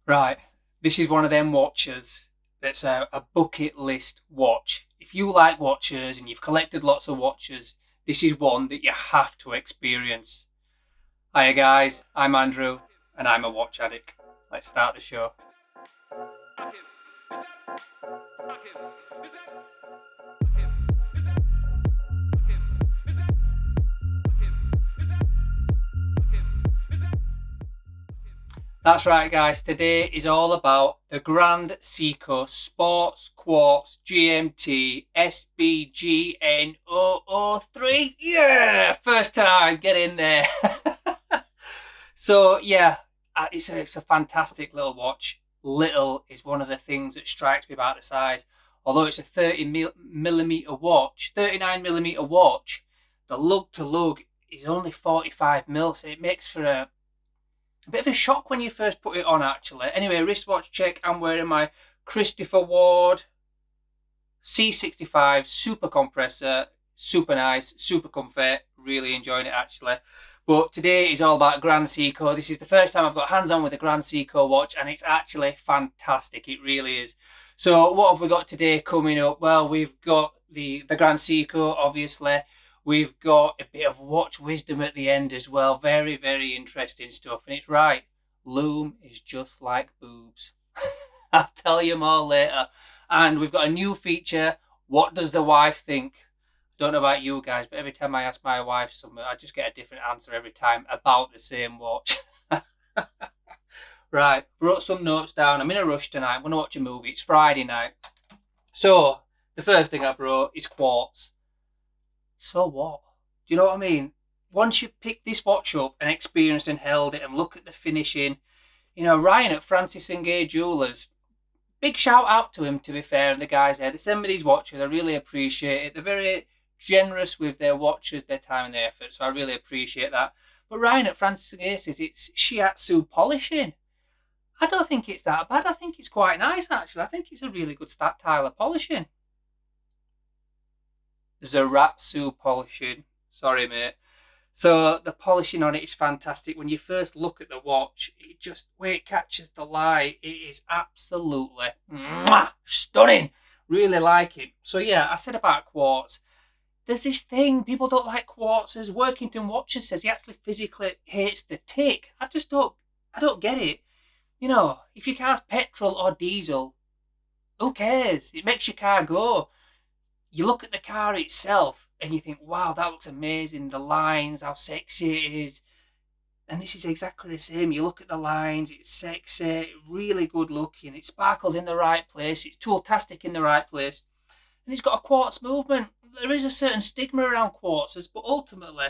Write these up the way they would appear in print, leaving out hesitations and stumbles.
Right, this is one of them watches that's a bucket list watch. If you like watches and you've collected lots of watches, this is one that you have to experience. Hiya guys, I'm Andrew and I'm a watch addict. Let's start the show. That's right guys, today is all about the Grand SEIKO Sports Quartz GMT SBGN003. Yeah, first time, get in there. So yeah, it's a fantastic little watch. Little is one of the things that strikes me about the size. Although it's a 30mm watch, 39mm watch, the lug to lug is only 45mm, so it makes for a bit of a shock when you first put it on, actually. Anyway, wristwatch check. I'm wearing my Christopher Ward C65 super compressor. Super nice, super comfy. Really enjoying it, actually. But today is all about Grand SEIKO. This is the first time I've got hands on with a Grand SEIKO watch, and it's actually fantastic. It really is. So what have we got today coming up? Well, we've got the Grand SEIKO, obviously. We've got a bit of watch wisdom at the end as well. Very, very interesting stuff. And it's right. Loom is just like boobs. I'll tell you more later. And we've got a new feature. What does the wife think? Don't know about you guys, but every time I ask my wife something, I just get a different answer every time about the same watch. Right, wrote some notes down. I'm in a rush tonight. I'm going to watch a movie. It's Friday night. So, the first thing I've wrote is quartz. So what? Do you know what I mean? Once you've picked this watch up and experienced and held it and look at the finishing, Ryan at Francis and Gaye Jewelers, big shout out to him, to be fair, and the guys there. They send me these watches. I really appreciate it. They're very generous with their watches, their time and their effort, so I really appreciate that. But Ryan at Francis and Gaye says it's shiatsu polishing. I don't think it's that bad. I think it's quite nice, actually. I think it's a really good style of polishing. Zaratsu polishing. Sorry, mate. So the polishing on it is fantastic. When you first look at the watch, where it catches the light, it is absolutely stunning. Really like it. So yeah, I said about quartz. There's this thing, people don't like quartzes. Workington Watches says he actually physically hates the tick. I don't get it. If your car's petrol or diesel, who cares? It makes your car go. You look at the car itself and you think, wow, that looks amazing. The lines, how sexy it is. And this is exactly the same. You look at the lines, it's sexy, really good looking. It sparkles in the right place. It's tool-tastic in the right place. And it's got a quartz movement. There is a certain stigma around quartzes, but ultimately,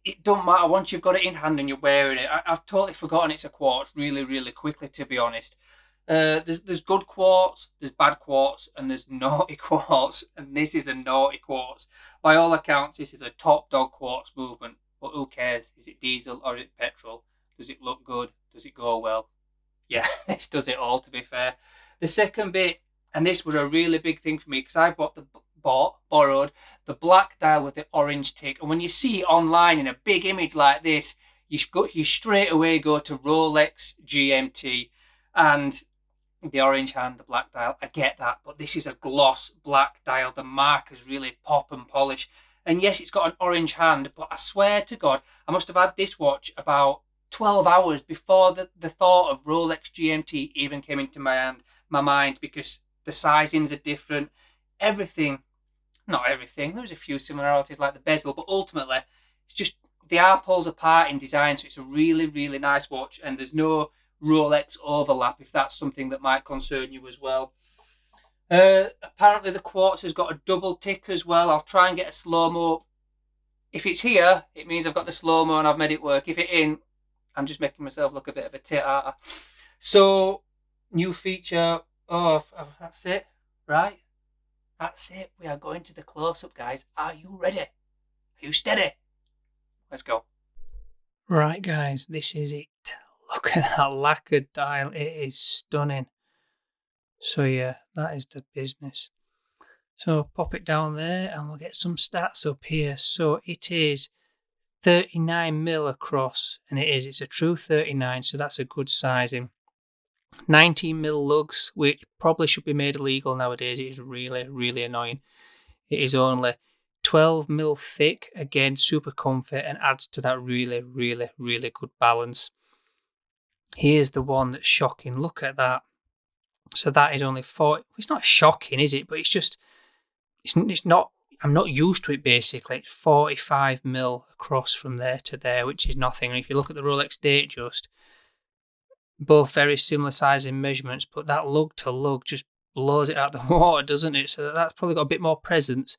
it don't matter once you've got it in hand and you're wearing it. I've totally forgotten it's a quartz really, really quickly, to be honest. There's good quartz, there's bad quartz, and there's naughty quartz, and this is a naughty quartz. By all accounts, this is a top dog quartz movement, but who cares? Is it diesel or is it petrol? Does it look good? Does it go well? Yeah, this does it all, to be fair. The second bit, and this was a really big thing for me because I borrowed the black dial with the orange tick, and when you see it online in a big image like this, you straight away go to Rolex GMT and the orange hand, the black dial. I get that, but this is a gloss black dial. The markers really pop and polish. And yes, it's got an orange hand, but I swear to God, I must have had this watch about 12 hours before the thought of Rolex GMT even came into my mind, because the sizings are different. Everything, not everything, there's a few similarities like the bezel, but ultimately, it's just they are poles apart in design, so it's a really, really nice watch, and there's no Rolex overlap, if that's something that might concern you as well. Apparently the quartz has got a double tick as well. I'll try and get a slow-mo. If it's here, it means I've got the slow-mo and I've made it work. If it ain't, I'm just making myself look a bit of a tit, aren't I? So, new feature. Oh, that's it, right? That's it. We are going to the close-up, guys. Are you ready? Are you steady? Let's go. Right, guys, this is it. Look at that lacquered dial. It is stunning. So yeah, that is the business. So pop it down there and we'll get some stats up here. So it is 39mm across, and it's a true 39, so that's a good sizing. 19mm lugs, which probably should be made illegal nowadays. It is really, really annoying. It is only 12mm thick, again, super comfy, and adds to that really, really, really good balance. Here's the one that's shocking. Look at that. So that is only 40. It's not shocking, is it? But it's just, it's not, I'm not used to it basically. It's 45mm across from there to there, which is nothing. And if you look at the Rolex Datejust, both very similar size in measurements, but that lug to lug just blows it out the water, doesn't it? So that's probably got a bit more presence,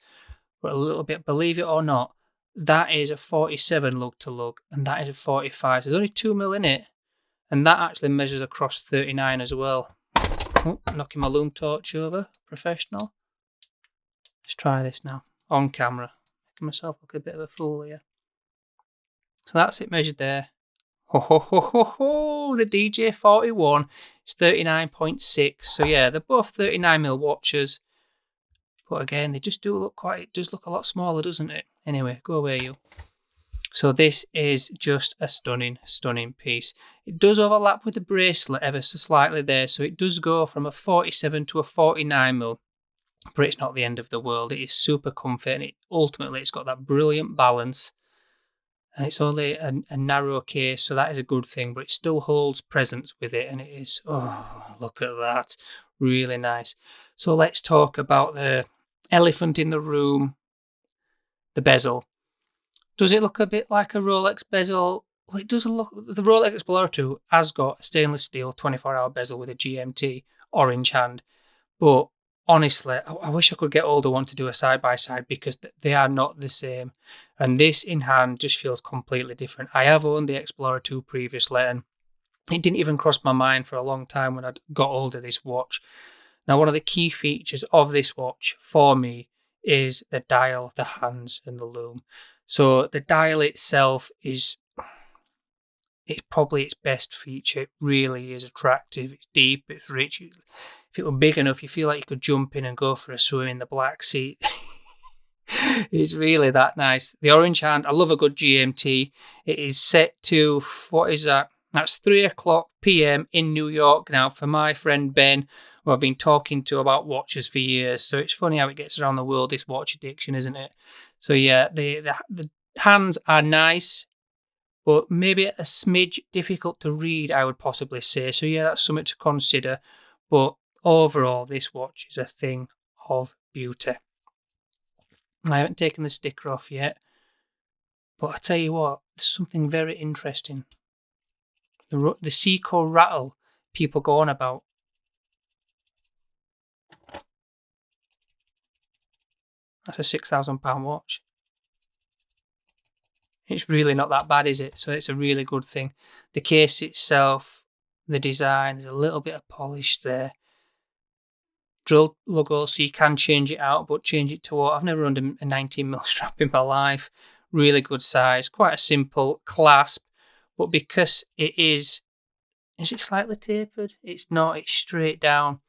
but a little bit, believe it or not, that is a 47 lug to lug, and that is a 45. So there's only 2mm in it, and that actually measures across 39 as well. Oh, knocking my loom torch over, professional. Let's try this now, on camera. Making myself look a bit of a fool here. So that's it measured there. Ho ho ho ho ho! The DJ41 is 39.6. So yeah, they're both 39mm watches. But again, they just do look quite, it does look a lot smaller, doesn't it? Anyway, go away you. So this is just a stunning, stunning piece. It does overlap with the bracelet ever so slightly there. So it does go from a 47 to a 49mm. But it's not the end of the world. It is super comfy, and ultimately it's got that brilliant balance. And it's only a narrow case, so that is a good thing, but it still holds presence with it, and it is, oh, look at that. Really nice. So let's talk about the elephant in the room, the bezel. Does it look a bit like a Rolex bezel? Well, it doesn't look. The Rolex Explorer 2 has got a stainless steel 24-hour bezel with a GMT orange hand, but honestly, I wish I could get older one to do a side-by-side because they are not the same. And this in hand just feels completely different. I have owned the Explorer 2 previously, and it didn't even cross my mind for a long time when I got hold of this watch. Now, one of the key features of this watch for me is the dial, the hands, and the loom. So the dial itself it's probably its best feature. It really is attractive. It's deep, it's rich. If it were big enough, you feel like you could jump in and go for a swim in the black seat. It's really that nice. The orange hand, I love a good GMT. It is set to, what is that? That's 3 o'clock p.m. in New York now for my friend Ben, who I've been talking to about watches for years. So it's funny how it gets around the world, this watch addiction, isn't it? So yeah, the hands are nice, but maybe a smidge difficult to read, I would possibly say. So yeah, that's something to consider. But overall, this watch is a thing of beauty. I haven't taken the sticker off yet, but I tell you what, there's something very interesting. The SEIKO rattle people go on about. That's a £6,000 watch. It's really not that bad, is it? So it's a really good thing. The case itself, the design, there's a little bit of polish there. Drill logo, so you can change it out, but change it to what? I've never owned a 19mm strap in my life. Really good size, quite a simple clasp, but because it is it slightly tapered? It's not, it's straight down.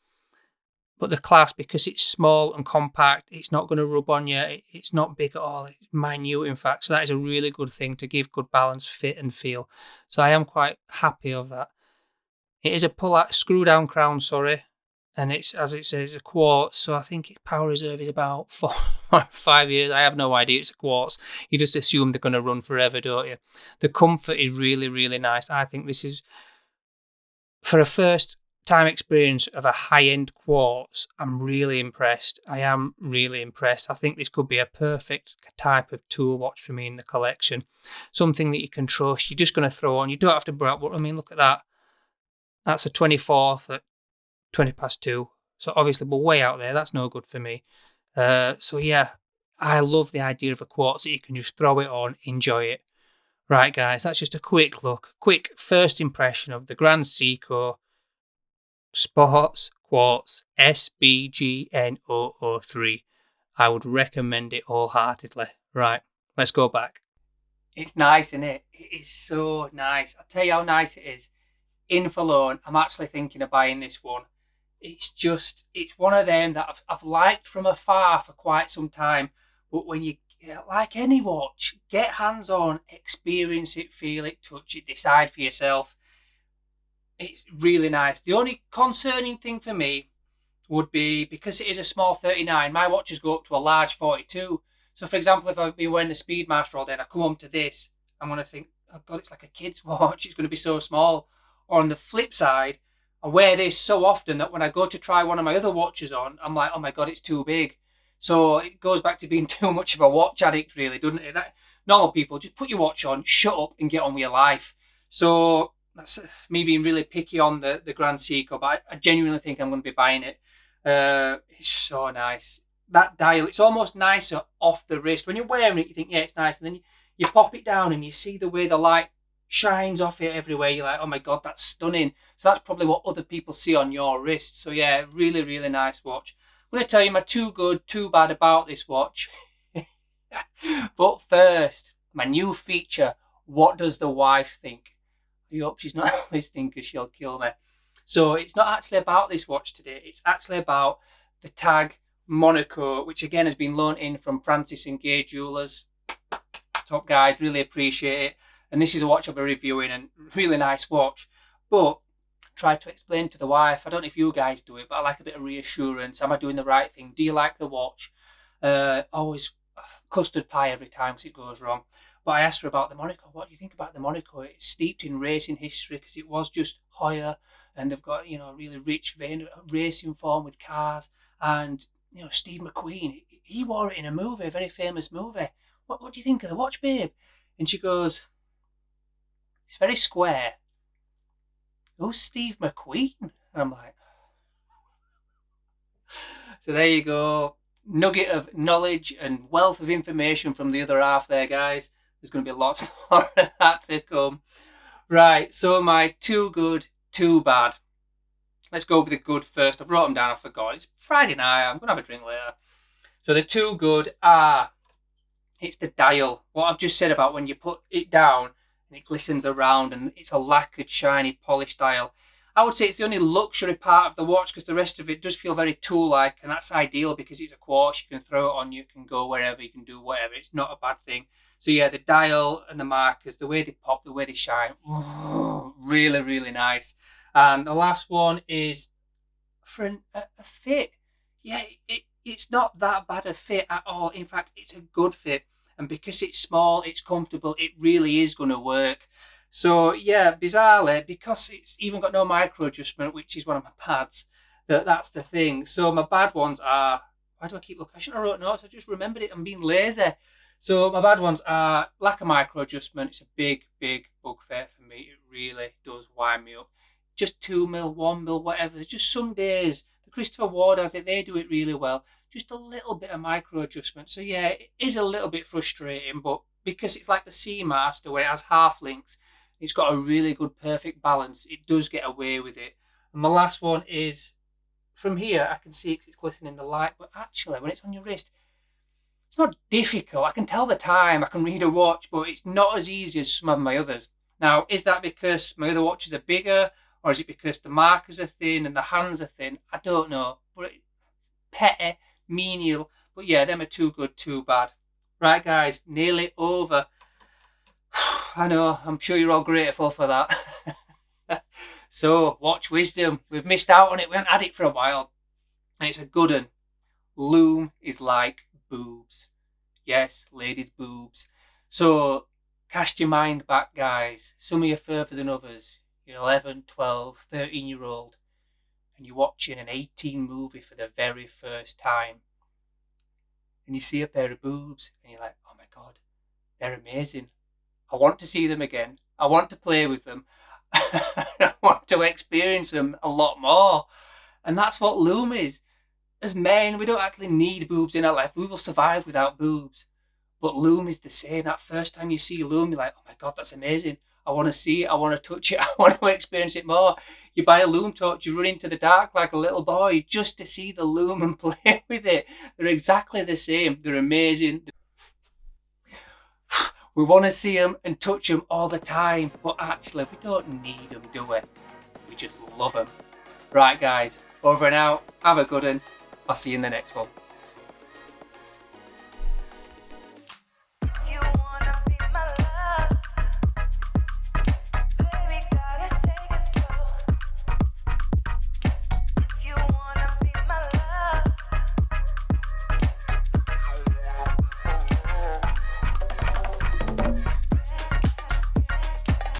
But the clasp, because it's small and compact, it's not going to rub on you. It's not big at all. It's minute, in fact. So that is a really good thing to give good balance, fit, and feel. So I am quite happy of that. It is a pull-out, screw-down crown, sorry. And it's, as it says, a quartz. So I think its power reserve is about 4 or 5 years. I have no idea. It's a quartz. You just assume they're going to run forever, don't you? The comfort is really, really nice. I think this is, for a first time experience of a high-end quartz, I'm really impressed. I am really impressed. I think this could be a perfect type of tool watch for me in the collection. Something that you can trust. You're just going to throw on. You don't have to brag. I mean, look at that. That's a 24th at 2:20. So obviously we're way out there. That's no good for me. So yeah, I love the idea of a quartz that you can just throw it on, enjoy it. Right, guys, that's just a quick look, quick first impression of the Grand SEIKO Sports Quartz SBGN003. I would recommend it wholeheartedly. Right, let's go back. It's nice, isn't it? It is so nice. I'll tell you how nice it is. In for loan, I'm actually thinking of buying this one. It's one of them that I've liked from afar for quite some time. But when you yeah, like any watch, get hands on, experience it, feel it, touch it, decide for yourself. It's really nice. The only concerning thing for me would be, because it is a small 39, my watches go up to a large 42. So, for example, if I've been wearing the Speedmaster all day and I come home to this, I'm going to think, oh God, it's like a kid's watch. It's going to be so small. Or on the flip side, I wear this so often that when I go to try one of my other watches on, I'm like, oh my God, it's too big. So it goes back to being too much of a watch addict, really, doesn't it? Normal people, just put your watch on, shut up, and get on with your life. So that's me being really picky on the Grand Seiko, but I genuinely think I'm going to be buying it. It's so nice. That dial, it's almost nicer off the wrist. When you're wearing it, you think, yeah, it's nice. And then you pop it down and you see the way the light shines off it everywhere. You're like, oh my God, that's stunning. So that's probably what other people see on your wrist. So yeah, really, really nice watch. I'm going to tell you my too good, too bad about this watch. But first, my new feature, what does the wife think? I hope she's not listening because she'll kill me. So it's not actually about this watch today. It's actually about the Tag Monaco, which again has been loaned in from Francis and Gaye Jewelers. Top guys, really appreciate it. And this is a watch I'll be reviewing, and really nice watch. But I tried to explain to the wife, I don't know if you guys do it, but I like a bit of reassurance. Am I doing the right thing? Do you like the watch? Always custard pie every time because it goes wrong. But I asked her about the Monaco. What do you think about the Monaco? It's steeped in racing history because it was just Hoyer, and they've got, a really rich vein racing form with cars. And Steve McQueen, he wore it in a movie, a very famous movie. What do you think of the watch, babe? And she goes, it's very square. Who's Steve McQueen? And I'm like, so there you go. Nugget of knowledge and wealth of information from the other half there, guys. There's going to be lots more of that to come. Right, so my too good, too bad. Let's go with the good first. I've wrote them down, I forgot. It's Friday night, I'm going to have a drink later. So the too good are, it's the dial. What I've just said about when you put it down and it glistens around and it's a lacquered, shiny, polished dial. I would say it's the only luxury part of the watch because the rest of it does feel very tool-like, and that's ideal because it's a quartz. You can throw it on, you can go wherever, you can do whatever. It's not a bad thing. So yeah, the dial and the markers, the way they pop, the way they shine, really, really nice. And the last one is for a fit. Yeah, it's not that bad a fit at all. In fact, it's a good fit. And because it's small, it's comfortable, it really is going to work. So yeah, bizarrely, because it's even got no micro adjustment, which is one of my pads, that's the thing. So my bad ones are, why do I keep looking? I shouldn't have wrote notes, I just remembered it. I'm being lazy. So my bad ones are lack of micro adjustment. It's a big, big bugbear for me. It really does wind me up. Just 2mm, 1mm, whatever. There's just some days, the Christopher Ward has it, they do it really well. Just a little bit of micro adjustment. So yeah, it is a little bit frustrating, but because it's like the Seamaster where it has half links, it's got a really good, perfect balance. It does get away with it. And my last one is, from here, I can see it's glistening in the light, but actually, when it's on your wrist, it's not difficult. I can tell the time, I can read a watch, but it's not as easy as some of my others. Now, is that because my other watches are bigger, or is it because the markers are thin and the hands are thin? I don't know. But petty, menial, but yeah, them are too good, too bad. Right, guys, nearly over. I know, I'm sure you're all grateful for that. So, watch wisdom. We've missed out on it. We haven't had it for a while. And it's a good one. Loom is like boobs. Yes, ladies' boobs. So, cast your mind back, guys. Some of you further than others. You're 11, 12, 13-year-old. And you're watching an 18 movie for the very first time. And you see a pair of boobs. And you're like, oh my God, they're amazing. I want to see them again. I want to play with them. I want to experience them a lot more. And that's what Loom is. As men, we don't actually need boobs in our life. We will survive without boobs. But Loom is the same. That first time you see Loom, you're like, oh my God, that's amazing. I want to see it. I want to touch it. I want to experience it more. You buy a Loom torch, you run into the dark like a little boy just to see the Loom and play with it. They're exactly the same. They're amazing. We want to see them and touch them all the time, but actually we don't need them, do we? We just love them. Right, guys, over and out. Have a good one. I'll see you in the next one.